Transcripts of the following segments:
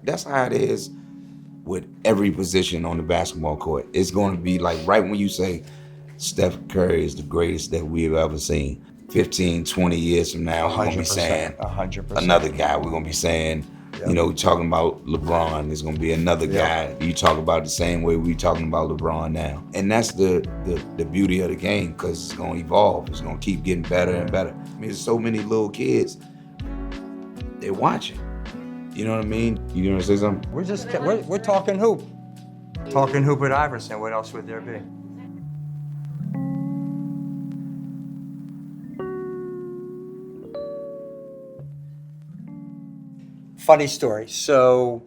that's how it is with every position on the basketball court. It's going to be like right when you say Steph Curry is the greatest that we've ever seen. 15, 20 years from now, we're going to be saying 100%. another guy. We're going to be saying, talking about LeBron. There's going to be another guy. You talk about the same way we talking about LeBron now. And that's the beauty of the game, because it's going to evolve. It's going to keep getting better and better. I mean, there's so many little kids, they're watching. You know what I mean? You gonna say something? We're talking hoop. Talking hoop with Iverson. What else would there be? Funny story. So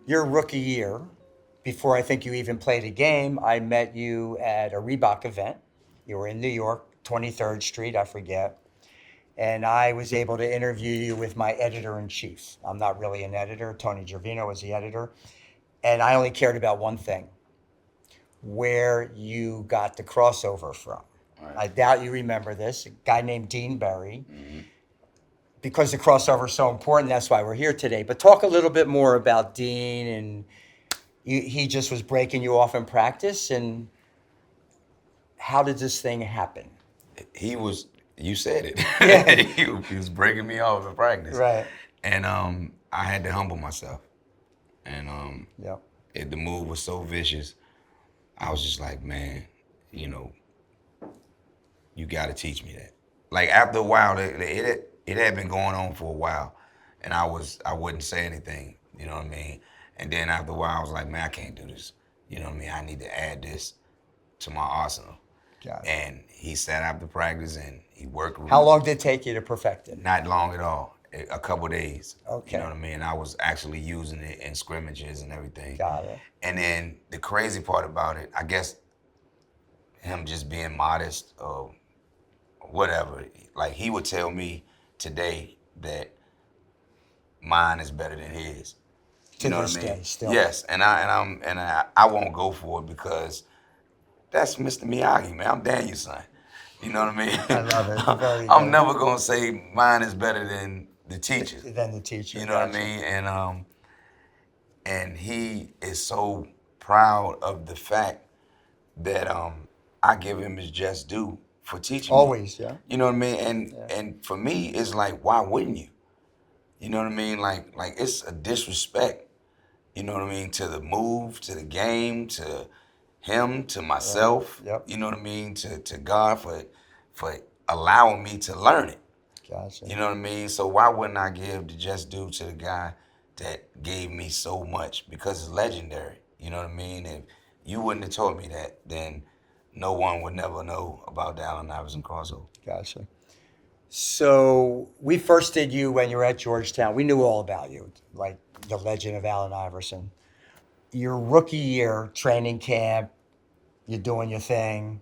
your rookie year, before I think you even played a game, I met you at a Reebok event. You were in New York, 23rd Street, I forget. And I was able to interview you with my editor-in-chief. I'm not really an editor. Tony Gervino was the editor. And I only cared about one thing: where you got the crossover from. Right. I doubt you remember this. A guy named Dean Berry. Mm-hmm. Because the crossover is so important, that's why we're here today. But talk a little bit more about Dean, and he just was breaking you off in practice. And how did this thing happen? You said it. Yeah. he was breaking me off in practice. Right. And I had to humble myself. And the move was so vicious. I was just like, man, you got to teach me that. Like, after a while, it had been going on for a while, and I wouldn't say anything. You know what I mean? And then after a while, I was like, man, I can't do this. You know what I mean? I need to add this to my arsenal. Got it. And he sat after practice and he worked. How long did it take you to perfect it? Not long at all. A couple of days. Okay. You know what I mean? I was actually using it in scrimmages and everything. Got it. And then the crazy part about it, I guess, him just being modest or whatever. Like, he would tell me today that mine is better than his. You know what I mean? Still. Yes, and I won't go for it, because that's Mr. Miyagi, man. I'm Daniel's son. You know what I mean? I love it. I'm never gonna say mine is better than the teacher. Than the teacher. You know what I mean? And he is so proud of the fact that I give him his just due for teaching Always, me. Yeah. You know what I mean? And for me, it's like, why wouldn't you? You know what I mean? Like it's a disrespect, you know what I mean, to the move, to the game, to him, to myself. Right. Yep. You know what I mean? To God for allowing me to learn it. Gotcha. You know what I mean? So why wouldn't I give the just due to the guy that gave me so much? Because it's legendary. You know what I mean? If you wouldn't have told me that, then no one would never know about the Allen Iverson crossover. Gotcha. So we first did you when you were at Georgetown. We knew all about you, like the legend of Allen Iverson. Your rookie year, training camp, you're doing your thing.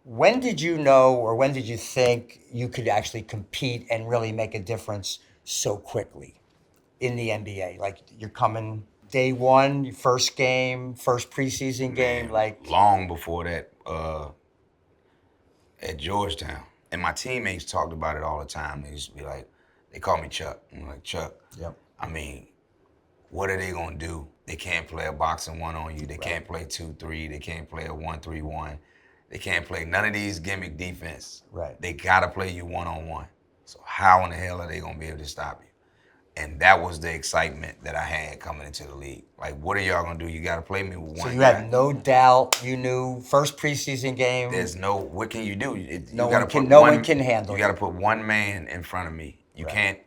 When did you know, or when did you think you could actually compete and really make a difference so quickly in the NBA? Like, you're coming day one, your first game, first preseason game, like long before that at Georgetown. And my teammates talked about it all the time. They used to be like, they call me Chuck. I'm like, Chuck, yep. I mean, what are they gonna do? They can't play a boxing one on you. They can't play 2-3. They can't play a 1-3-1. They can't play none of these gimmick defense. Right. They gotta play you one-on-one. So how in the hell are they gonna be able to stop you? And that was the excitement that I had coming into the league. Like, what are y'all gonna do? You gotta play me with one So you guy. had no doubt. You knew first preseason game. There's what can you do? No one can handle you. You gotta put one man in front of me. You can't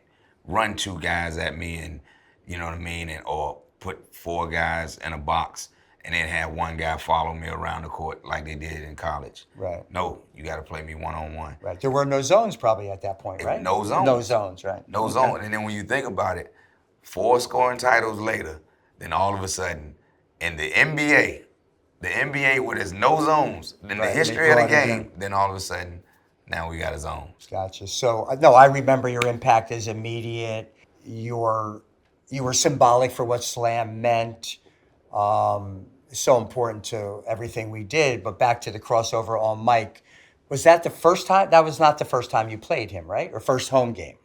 run two guys at me, and you know what I mean, or put four guys in a box and then have one guy follow me around the court like they did in college. Right. No, you got to play me one-on-one. Right. There were no zones probably at that point, right? No zones. No zones, right. No zone. And then when you think about it, 4 scoring titles later, then all of a sudden, in the NBA where there's no zones, in the history of the game, then all of a sudden, now we got a zone. Gotcha. So, no, I remember your impact is immediate. You were symbolic for what Slam meant. So important to everything we did. But back to the crossover on Mike. Was that the first time? That was not the first time you played him, right? Or first home game?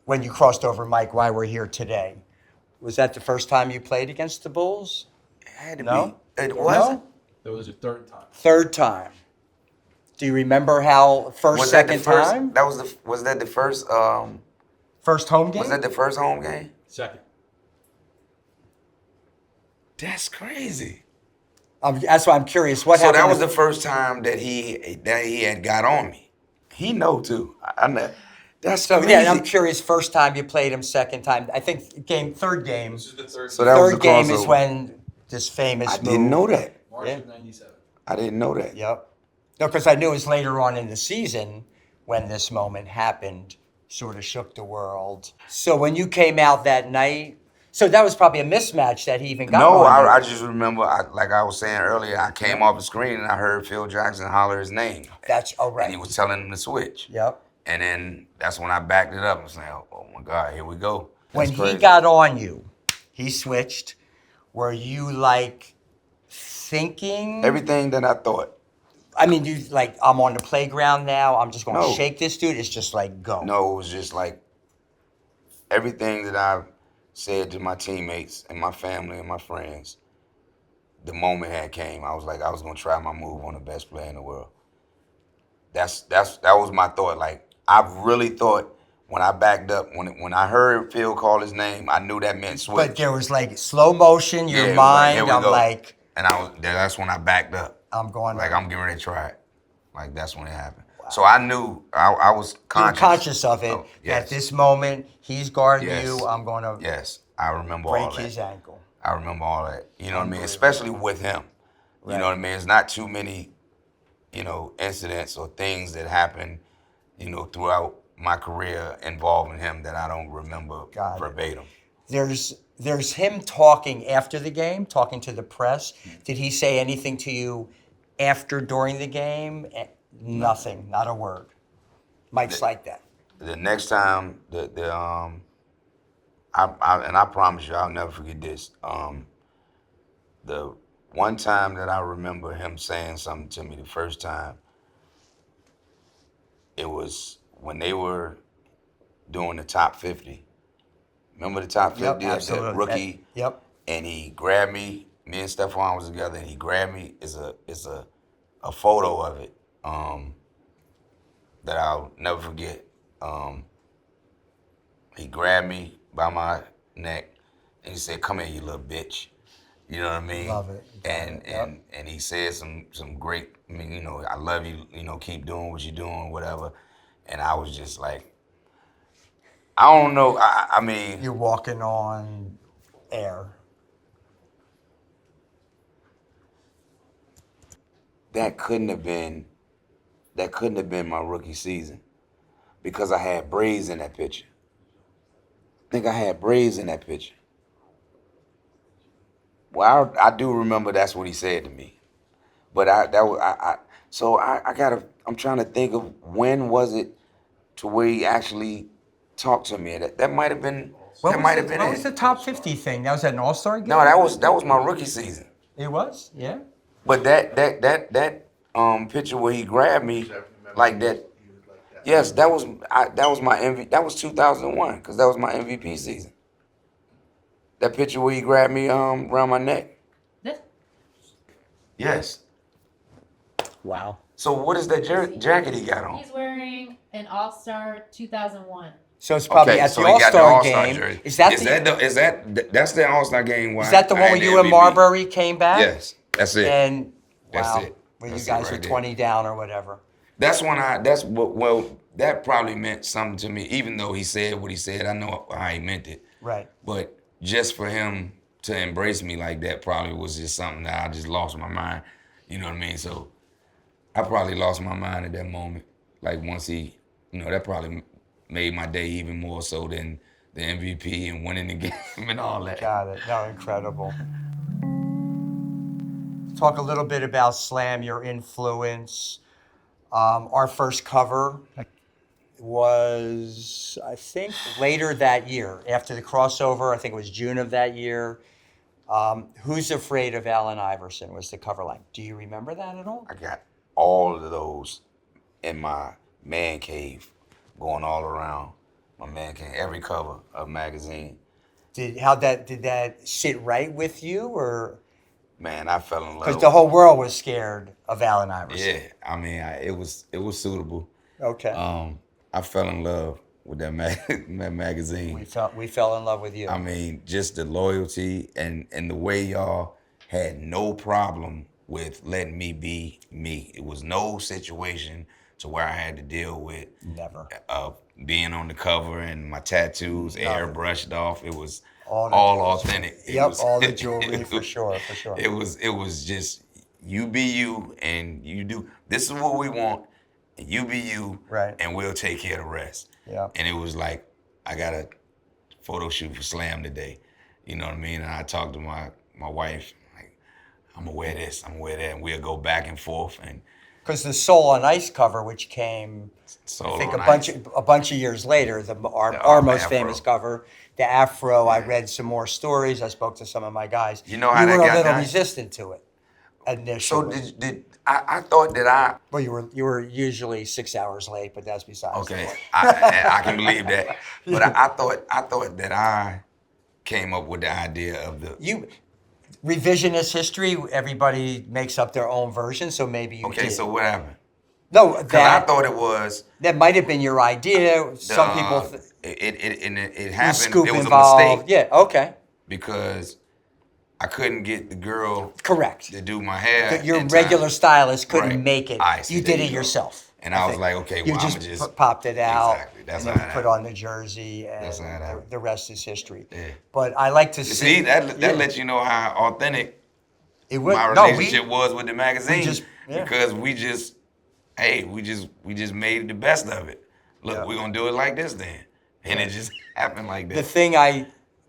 When you crossed over Mike, why we're here today. Was that the first time you played against the Bulls? It had to No? be. It wasn't. No? That was your third time. Third time. Do you remember how Was that the second first? time? Was that the first? First home game? Was that the first home game? Second. That's crazy. That's why I'm curious. What So happened? that was the first time that he had got on me. He know too. I know. That's So crazy. yeah, I'm curious. First time you played him. Second time, I think third game. This is the third. So that was Third the game is crossover. when this famous I move. didn't know that. March Yeah. of '97. I didn't know that. Yep. No, because I knew it was later on in the season when this moment happened, sort of shook the world. So when you came out that night, so that was probably a mismatch that he even got No, on you. I just remember, like I was saying earlier, I came off the screen and I heard Phil Jackson holler his name. That's right. And he was telling him to switch. Yep. And then that's when I backed it up and saying, oh my God, here we go. When That's he crazy. got on you, he switched. Were you like thinking? Everything that I thought. I mean, you like, I'm on the playground now. I'm just going to No. shake this dude. It's just like, go. No, it was just like everything that I said to my teammates and my family and my friends. The moment had came. I was like, I was gonna try my move on the best player in the world. That was my thought. Like I really thought when I backed up, when I heard Phil call his name, I knew that meant switch. But there was like slow motion, Yeah, your it was mind. here we I'm go. like, And that's when I backed up. I'm going Like to. I'm getting ready to try it. Like that's when it happened. So I knew I was You were conscious. conscious of it. Oh, yes. At this moment, he's guarding Yes. you. I'm going to Yes, I remember all break that. his ankle. I remember all that. You know what I mean? Unbelievable. Especially with him. You Right. know what I mean? It's not too many, incidents or things that happen, throughout my career involving him that I don't remember Got it. verbatim. There's him talking after the game, talking to the press. Did he say anything to you after, during the game? Nothing, not a word. Mike's like that. The next time, I promise you, I'll never forget this. The one time that I remember him saying something to me the first time, it was when they were doing the top 50. Remember the top 50 Yep, of the absolutely. rookie? Yep. And he grabbed me. Me and Stephon was together, and he grabbed me. It's a photo of it that I'll never forget. He grabbed me by my neck, and he said, "Come here, you little bitch." You know what I mean? Love it. And Yep. and he said some great. I mean, I love you. Keep doing what you're doing, whatever. And I was just like, I don't know. I mean, You're walking on air. that couldn't have been my rookie season because I had braids in that picture. I think I had braids in that picture. Well, I do remember that's what he said to me. But I'm trying to think of when was it to where he actually talked to me. That might have been What it. was the top 50 thing? That was at an All-Star game? No, that was my rookie season. It was? Yeah. But that picture where he grabbed me like that. Yes, that was my MVP. That was 2001 because that was my MVP season. That picture where he grabbed me around my neck. Yes. Wow. So what is that jacket he got on? He's wearing an All-Star 2001. So it's probably at so the he got the All-Star All-Star game. jersey. Is that that's the All-Star game? Is that the one where you and Marbury came back? Yes, that's it. And That's wow, it. when That's you it guys right were there. 20 down or whatever. That probably meant something to me, even though he said what he said. I know how he meant it. Right. But just for him to embrace me like that probably was just something that I just lost my mind. You know what I mean? So I probably lost my mind at that moment. Like once he, that probably made my day even more so than the MVP and winning the game and all that. Got it. No, incredible. Talk a little bit about Slam, your influence. Our first cover was, I think, later that year. After the crossover, I think it was June of that year. Who's Afraid of Allen Iverson was the cover line. Do you remember that at all? I got all of those in my man cave going all around my man cave, every cover of magazine. Did that sit right with you, or Man, I fell in because love. the whole world was scared of Allen Iverson? Yeah, I mean, it was suitable. Okay. I fell in love with that that magazine. We fell in love with you. I mean, just the loyalty and the way y'all had no problem with letting me be me. It was no situation to where I had to deal with Never. being on the cover and my tattoos Nothing. airbrushed off. It was All the all jewels. authentic. It Yep, was all the jewelry for sure. it was just you be you and you do this is what we want and you be you Right. and we'll take care of the rest. Yeah. And it was like I got a photo shoot for Slam today. You know what I mean? And I talked to my wife, like, I'm gonna wear this, I'm gonna wear that, and we'll go back and forth. And Because the Soul on Ice cover, which came, Soul I think on a bunch of years later, our most Afro. famous cover, the Afro. I read some more stories. I spoke to some of my guys. You know how that were a got little done? resistant to it So initially. did I thought that I Well, you were usually 6 hours late, but that's besides the okay point. I can believe that, but I thought that I came up with the idea of the You revisionist history. Everybody makes up their own version, so maybe you okay. did. So what happened? No, Because I that thought it was that might have been your idea. the Some people it was happened. scoop It was involved. a mistake Yeah. Okay. because I couldn't get the girl Correct. to do my hair. Your in regular time. stylist couldn't Right. make it. I see, You there did it go. yourself. And I was think. like, okay, You well, just I'm gonna just popped it out, exactly. That's and how then it put happened. on the jersey, and That's how it happened. the rest is history. Yeah. But I like to See, that yeah. lets you know how authentic It would, my no, relationship was with the magazine just yeah. because we just we just made the best of it. Look, Yeah. we're gonna do it like this then, and it just happened like The that. thing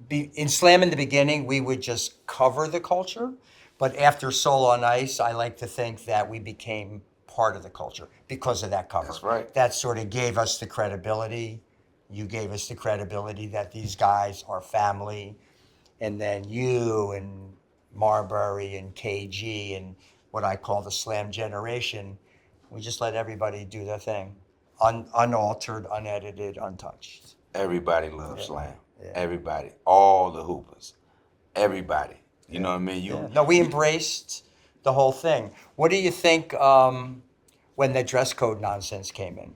in Slam in the beginning, we would just cover the culture, but after Soul on Ice, I like to think that we became part of the culture because of that cover. That's right. That sort of gave us the credibility. You gave us the credibility that these guys are family, and then you and Marbury and KG and what I call the Slam generation, we just let everybody do their thing, unaltered, unedited, untouched. Everybody loves Slam. Yeah. Everybody, all the hoopers, everybody. You know what I mean? Yeah. No, we embraced the whole thing. What do you think when the dress code nonsense came in?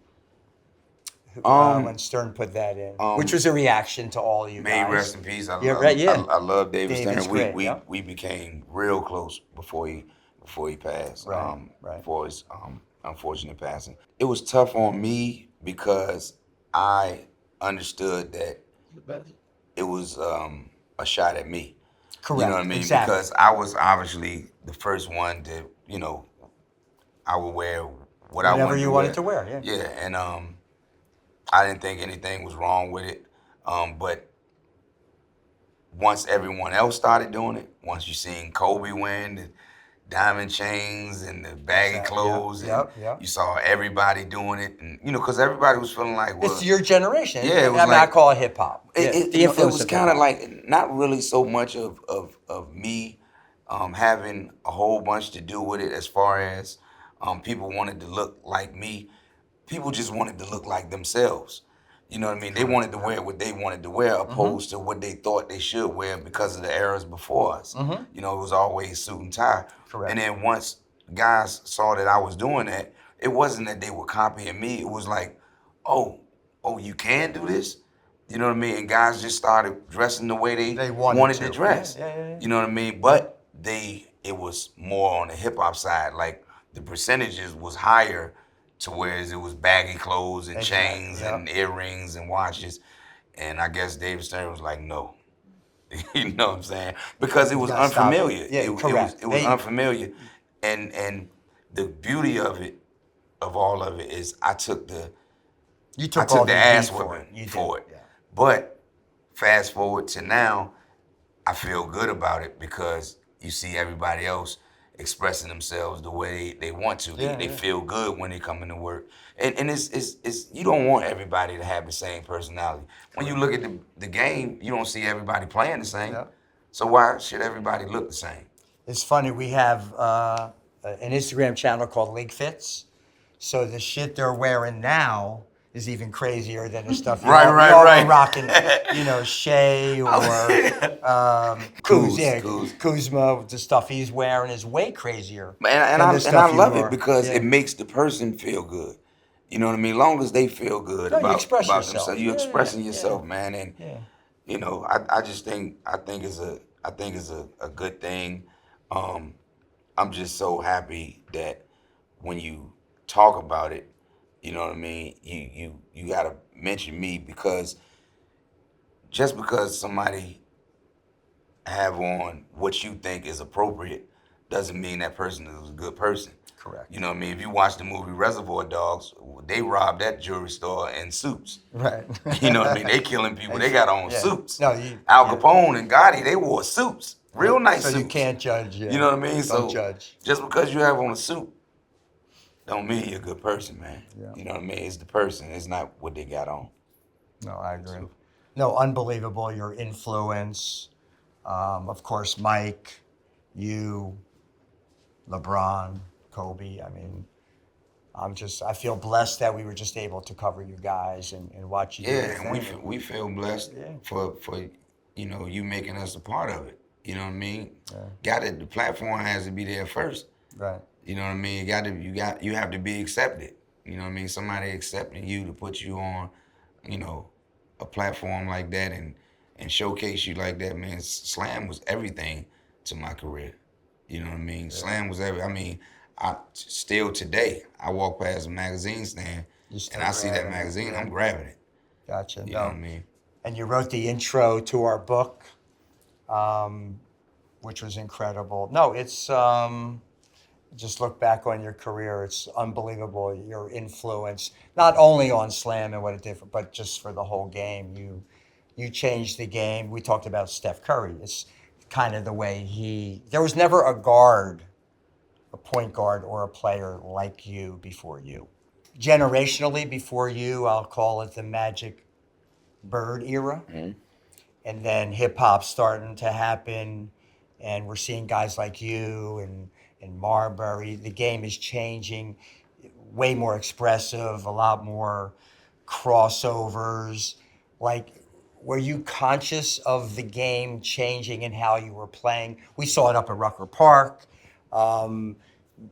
When Stern put that in, which was a reaction to all you May guys. rest in peace. Yeah, right, yeah. I love David David's Stern. great, We yeah. we became real close before he passed. Right, right. Before his unfortunate passing. It was tough on me because I understood that it was a shot at me. Correct. You know what I mean? Exactly. Because I was obviously the first one to, you know, I would wear what I Whatever wanted you to wanted to wear, yeah. Yeah, and I didn't think anything was wrong with it. But once everyone else started doing it, once you seen Kobe wearing the diamond chains and the baggy clothes, and you saw everybody doing it, and you know, because everybody was feeling like, well, It's your generation. Yeah, it was I mean, like- I call it hip hop. it was kind of like not really so much of me having a whole bunch to do with it as far as people wanted to look like me. People just wanted to look like themselves. You know what I mean? They wanted to wear what they wanted to wear opposed to what they thought they should wear because of the eras before us. You know, it was always suit and tie. Correct. And then once guys saw that I was doing that, it wasn't that they were copying me. It was like, oh, you can do this? You know what I mean? And guys just started dressing the way they wanted to dress. Yeah. You know what I mean? But it was more on the hip hop side. Like the percentages was higher to whereas it was baggy clothes and chains and earrings and watches. And I guess David Stern was like, no. You know what I'm saying? Because it was unfamiliar. Yeah, correct. It was unfamiliar. And the beauty of it, of all of it, is I took the ass whipping for it. Yeah. But fast forward to now, I feel good about it because you see everybody else expressing themselves the way they want to. They feel good when they come into work. And it's you don't want everybody to have the same personality. When you look at the game, you don't see everybody playing the same. Yeah. So why should everybody look the same? It's funny, we have an Instagram channel called League Fits. So the shit they're wearing now is even crazier than the stuff Right, y'all right. were rocking. You know, Shea or Kuz. Kuzma, the stuff he's wearing is way crazier And than the I stuff you love it wore. because Yeah. it makes the person feel good. You know what I mean? Long as they feel good No, you express about yourself. themselves, you expressing Yeah. yourself, man. And Yeah. you know, I think it's a good thing. Um, I'm just so happy that when you talk about it, you know what I mean. You gotta mention me because just because somebody have on what you think is appropriate doesn't mean that person is a good person. Correct. You know what I mean? If you watch the movie Reservoir Dogs, they robbed that jewelry store in suits. Right. You know what I mean? They killing people. They got on Yeah. suits. No, Al Capone and Gotti, they wore suits. Real nice so suits. you can't judge. Yeah. You know what I mean? Don't So judge. just because you have on a suit don't mean you're a good person, man. Yeah. You know what I mean? It's the person. It's not what they got on. No, I agree. So, No, unbelievable, your influence. Of course, Mike, you, LeBron, Kobe. I mean, I feel blessed that we were just able to cover you guys and watch you do your yeah, and thing. we feel blessed Yeah. for you know you making us a part of it. You know what I mean? Yeah. Got it. The platform has to be there first. Right. You know what I mean? You have to be accepted. You know what I mean? Somebody accepting you to put you on, you know, a platform like that and showcase you like that, man. Slam was everything to my career. You know what I mean? Yeah. Slam was every. I mean, I still today I walk past a magazine stand and I see that magazine, I'm grabbing it. Gotcha. You know what I mean? And you wrote the intro to our book, which was incredible. No, it's just look back on your career. It's unbelievable your influence, not only on Slam and what it did, but just for the whole game. You changed the game. We talked about Steph Curry. It's kind of the way there was never a guard, a point guard or a player like you before you. Generationally before you, I'll call it the Magic Bird era. Mm-hmm. And then hip hop starting to happen, and we're seeing guys like you and Marbury. The game is changing, way more expressive, a lot more crossovers. Like, were you conscious of the game changing and how you were playing? We saw it up at Rucker Park. A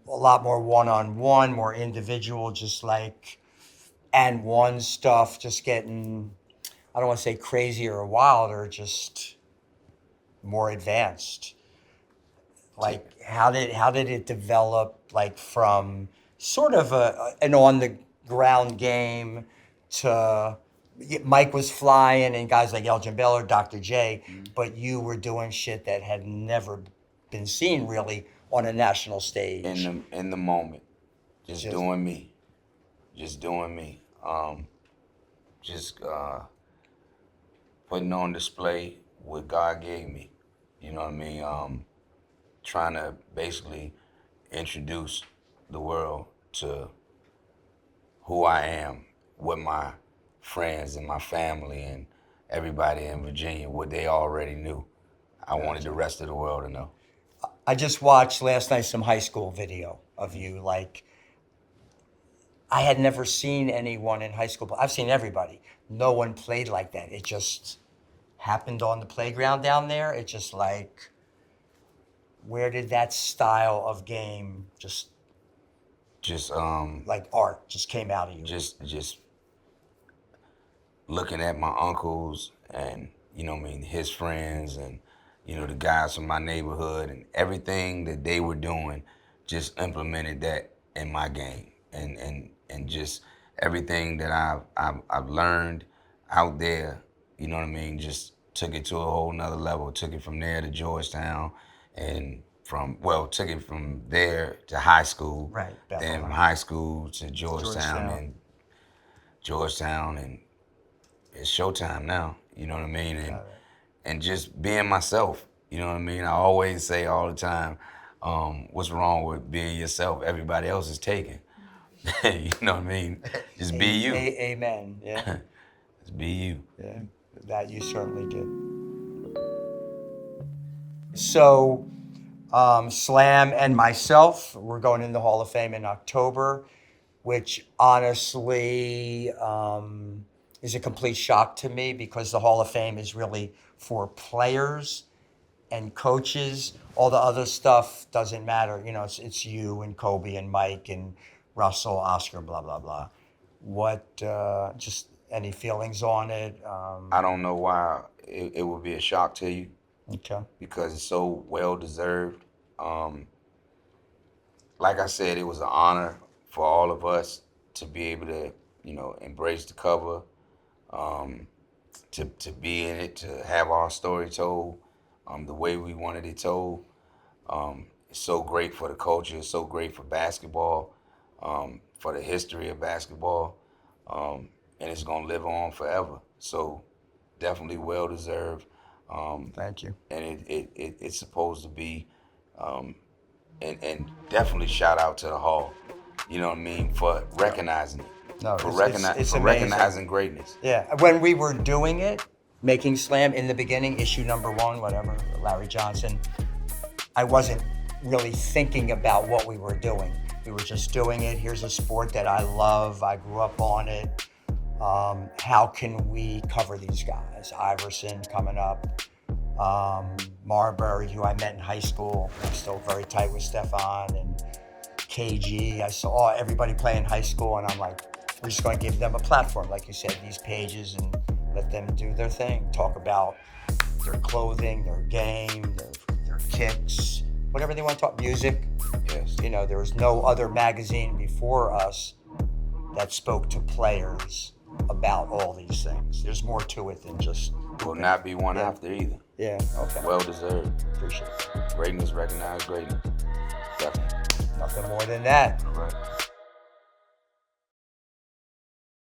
lot more one-on-one, more individual, just like and one stuff, just getting, I don't want to say crazier or wilder, just more advanced. Like, how did it develop, like, from sort of an on the ground game to Mike was flying and guys like Elgin Baylor, Dr. J, but you were doing shit that had never been seen really on a national stage. In the moment, just doing me, just doing me, just putting on display what God gave me. You know what I mean? Trying to basically introduce the world to who I am, what my friends and my family and everybody in Virginia, what they already knew. I wanted the rest of the world to know. I just watched last night some high school video of you. Like, I had never seen anyone in high school. I've seen everybody. No one played like that. It just happened on the playground down there. It just like, where did that style of game just like art just came out of you? Just looking at my uncles and, you know what I mean, his friends and, you know, the guys from my neighborhood and everything that they were doing, just implemented that in my game. And just everything that I've learned out there, you know what I mean, just took it to a whole nother level. Took it from there to Georgetown and took it from there to high school. Right. Then from high school to Georgetown and it's showtime now. You know what I mean? And just being myself. You know what I mean? I always say all the time, what's wrong with being yourself? Everybody else is taken. You know what I mean? Just be you. Amen. Yeah. Just be you. Yeah. That you certainly did. So, Slam and myself, we're going in the Hall of Fame in October. which honestly is a complete shock to me because the Hall of Fame is really for players and coaches. All the other stuff doesn't matter. You know, it's you and Kobe and Mike and Russell, Oscar, blah, blah, blah. What, just any feelings on it? I don't know why it would be a shock to you. Okay. Because it's so well deserved. Like I said, it was an honor for all of us to be able to, embrace the cover, to be in it, to have our story told, the way we wanted it told. It's so great for the culture. It's so great for basketball, for the history of basketball, and it's gonna live on forever. So definitely well deserved. Thank you. And it's supposed to be, and definitely shout out to the Hall. You know what I mean, for recognizing it. No, For it's amazing. recognizing greatness. Yeah, when we were doing it, making Slam in the beginning, issue number 1, whatever, Larry Johnson, I wasn't really thinking about what we were doing. We were just doing it. Here's a sport that I love. I grew up on it. How can we cover these guys? Iverson coming up. Marbury, who I met in high school. I'm still very tight with Stefan and KG. I saw everybody play in high school, and I'm like, we're just going to give them a platform, like you said, these pages, and let them do their thing. Talk about their clothing, their game, their kicks, whatever they want to talk. Music. Yes. You know, there was no other magazine before us that spoke to players about all these things. There's more to it than just. Will not be one after either. Yeah. Okay. Well deserved. Appreciate it. Greatness recognized greatness. Definitely. Nothing more than that. All right.